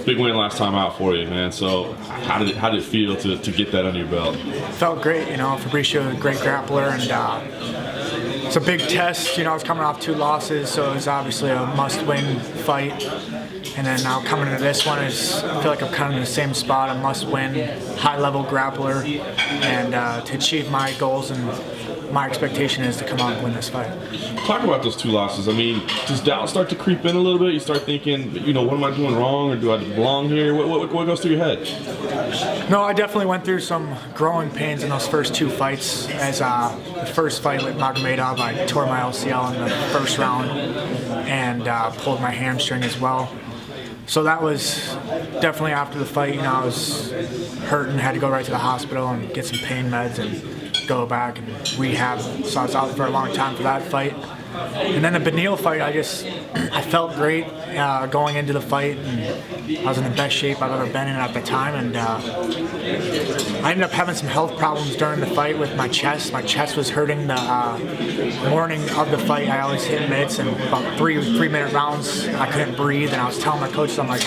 Big win last time out for you, man. So how did it feel to get that under your belt? Felt great, you know. Fabricio, a great grappler, and it's a big test. You know, I was coming off 2 losses, so it was obviously a must-win fight. And then now coming into this one, I feel like I'm kind of in the same spot, a must-win, high-level grappler, and to achieve my goals and my expectation is to come out and win this fight. Talk about those 2 losses. I mean, does doubt start to creep in a little bit? You start thinking, you know, what am I doing wrong, or do I belong here? What goes through your head? No, I definitely went through some growing pains in those first 2 fights. As the first fight with Magomedov, I tore my LCL in the first round and pulled my hamstring as well. So that was definitely after the fight. You know, I was hurting, had to go right to the hospital and get some pain meds and go back and rehab. So I was out for a long time for that fight. And then the Beneil fight, I felt great going into the fight, and I was in the best shape I've ever been in at the time. And I ended up having some health problems during the fight with my chest. My chest was hurting the morning of the fight. I always hit mitts, and about 3-minute rounds, I couldn't breathe. And I was telling my coaches, I'm like,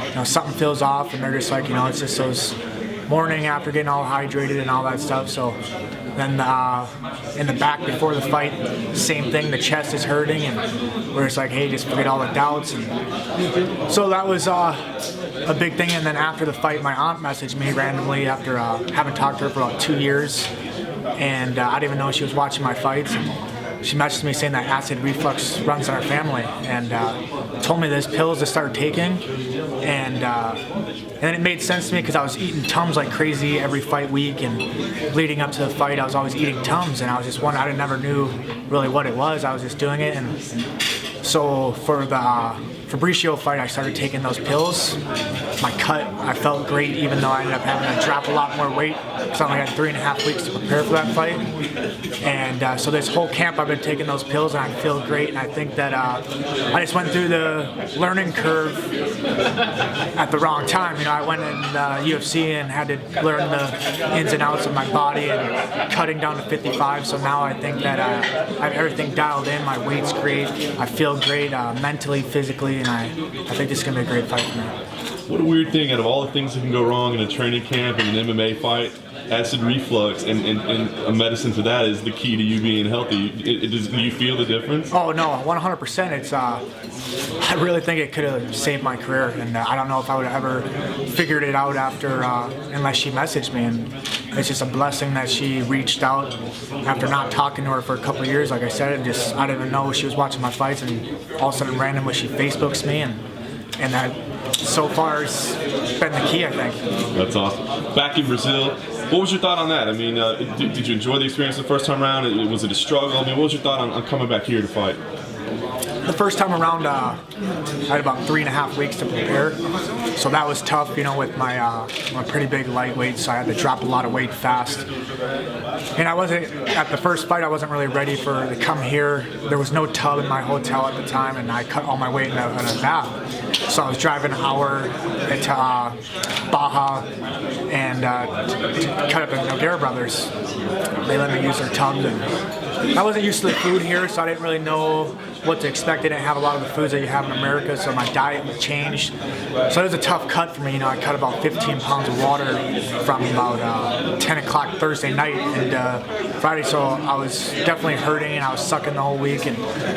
you know, something feels off, and they're just like, you know, it's just those morning after getting all hydrated and all that stuff. So then in the back before the fight, same thing, the chest is hurting, and we're just like, hey, just forget all the doubts. And so that was a big thing. And then after the fight, my aunt messaged me randomly after having talked to her for about 2 years, and I didn't even know she was watching my fights. And she messaged me saying that acid reflux runs in our family, and told me there's pills to start taking. And then it made sense to me because I was eating Tums like crazy every fight week, and leading up to the fight I was always eating Tums, and I was just wondering, I never knew really what it was. I was just doing it. And so for the Fabricio fight, I started taking those pills. My cut, I felt great, even though I ended up having to drop a lot more weight because I only had 3.5 weeks to prepare for that fight. And so this whole camp I've been taking those pills, and I feel great. And I think that I just went through the learning curve at the wrong time. You know, I went in UFC and had to learn the ins and outs of my body and cutting down to 55. So now I think that I have everything dialed in. My weight's great. I feel great mentally, physically, and I think this is going to be a great fight for me. What a weird thing, out of all the things that can go wrong in a training camp and an MMA fight, acid reflux and a medicine for that is the key to you being healthy. Do you feel the difference? Oh no, 100%. It's I really think it could have saved my career, and I don't know if I would have ever figured it out after unless she messaged me. And it's just a blessing that she reached out after not talking to her for a couple of years, like I said, and just I didn't even know she was watching my fights, and all of a sudden randomly she Facebooks me, and that so far has been the key, I think. That's awesome. Back in Brazil, what was your thought on that? I mean, did you enjoy the experience the first time around? Was it a struggle? I mean, what was your thought on coming back here to fight? The first time around, I had about 3.5 weeks to prepare, so that was tough, you know, with my pretty big lightweight, so I had to drop a lot of weight fast. And I wasn't, at the first fight, I wasn't really ready to come here. There was no tub in my hotel at the time, and I cut all my weight in a bath. So I was driving an hour to Baja and cut up at Nogueira Brothers. They let me use their tubs, and I wasn't used to the food here, so I didn't really know what to expect. I didn't have a lot of the foods that you have in America, so my diet changed. So it was a tough cut for me. You know, I cut about 15 pounds of water from about 10 o'clock Thursday night and Friday, so I was definitely hurting, and I was sucking the whole week, and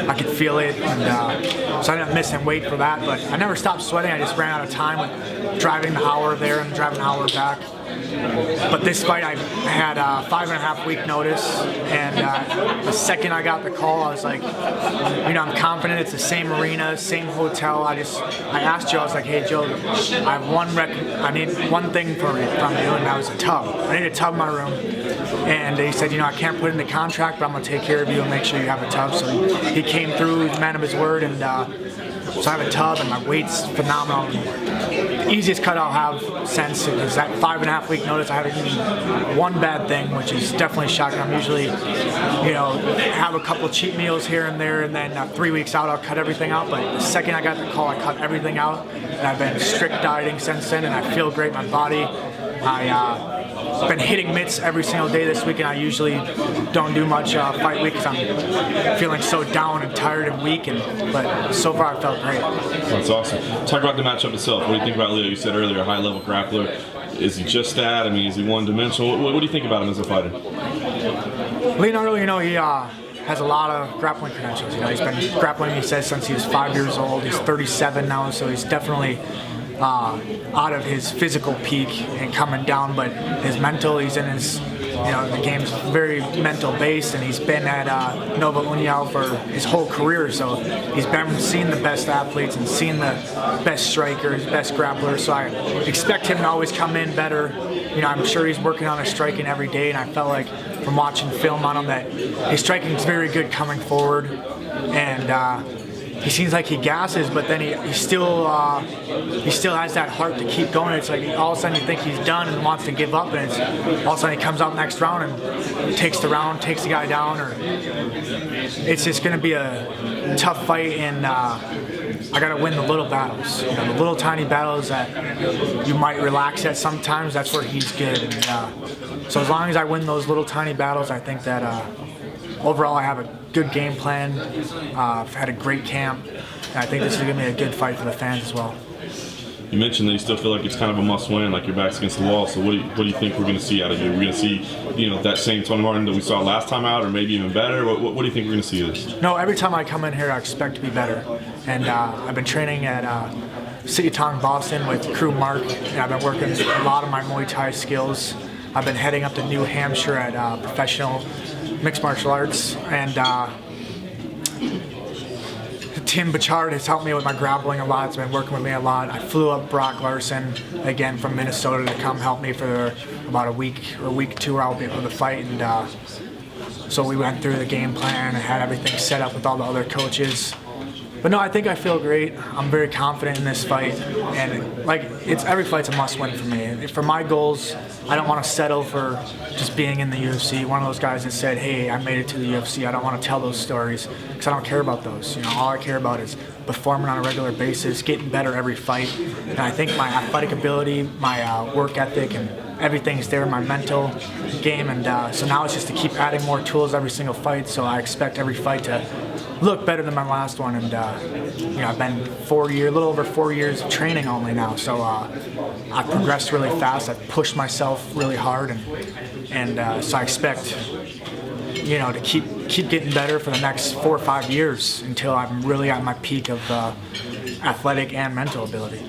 I could feel it, and so I ended up missing weight for that, but I never stopped sweating. I just ran out of time with driving the hour there and driving an hour back. But this fight, I had a 5.5 week notice, and the second I got the call, I was like, you know, I'm confident. It's the same arena, same hotel. I asked Joe, I was like, hey Joe, I need one thing from you, and that was a tub. I need a tub in my room. And he said, you know, I can't put it in the contract, but I'm gonna take care of you and make sure you have a tub. So he came through, he's a man of his word, and so I have a tub, and my weight's phenomenal. The easiest cut I'll have since, because that 5.5 week notice, I haven't eaten one bad thing, which is definitely shocking. I'm usually, you know, have a couple cheat meals here and there, and then 3 weeks out, I'll cut everything out. But the second I got the call, I cut everything out, and I've been strict dieting since then, and I feel great. My body, been hitting mitts every single day this week, and I usually don't do much fight week because I'm feeling so down and tired and weak. But so far, I felt great. That's awesome. Talk about the matchup itself. What do you think about Leo? You said earlier, a high-level grappler. Is he just that? I mean, is he one-dimensional? What do you think about him as a fighter? Leonardo, he has a lot of grappling credentials. He's been grappling, he says, since he was 5 years old. He's 37 now, so he's definitely out of his physical peak and coming down. But his mental, he's in his, the game's very mental based, and he's been at Nova União for his whole career. So he's been seeing the best athletes and seeing the best strikers, best grapplers. So I expect him to always come in better. I'm sure he's working on his striking every day, and I felt like from watching film on him that his striking is very good coming forward, and he seems like he gasses, but then he still has that heart to keep going. It's like all of a sudden you think he's done and wants to give up, and all of a sudden he comes out next round and takes the round, takes the guy down. Or it's just going to be a tough fight, and I got to win the little battles. The little tiny battles that you might relax at sometimes, that's where he's good. And so as long as I win those little tiny battles, I think that overall I have a good game plan. I've had a great camp, and I think this is going to be a good fight for the fans as well. You mentioned that you still feel like it's kind of a must-win, like your back's against the wall. So what do you think we're going to see out of you? We're going to see, that same Tony Martin that we saw last time out, or maybe even better? What do you think we're going to see this? No, every time I come in here, I expect to be better. And I've been training at City Tong, Boston with Crew Mark, and I've been working a lot of my Muay Thai skills. I've been heading up to New Hampshire at Professional Mixed Martial Arts, and Tim Bachard has helped me with my grappling a lot. He's been working with me a lot. I flew up Brock Larson again from Minnesota to come help me for about a week or two where I'll be able to fight. And so we went through the game plan and had everything set up with all the other coaches. But no, I think I feel great. I'm very confident in this fight, and every fight's a must-win for me. For my goals, I don't want to settle for just being in the UFC. One of those guys that said, "Hey, I made it to the UFC." I don't want to tell those stories because I don't care about those. All I care about is performing on a regular basis, getting better every fight. And I think my athletic ability, my work ethic, and everything's there in my mental game. And so now it's just to keep adding more tools every single fight. So I expect every fight to look better than my last one. And I've been a little over 4 years of training only now. So I've progressed really fast. I've pushed myself really hard, and so I expect to keep getting better for the next 4 or 5 years until I'm really at my peak of athletic and mental ability.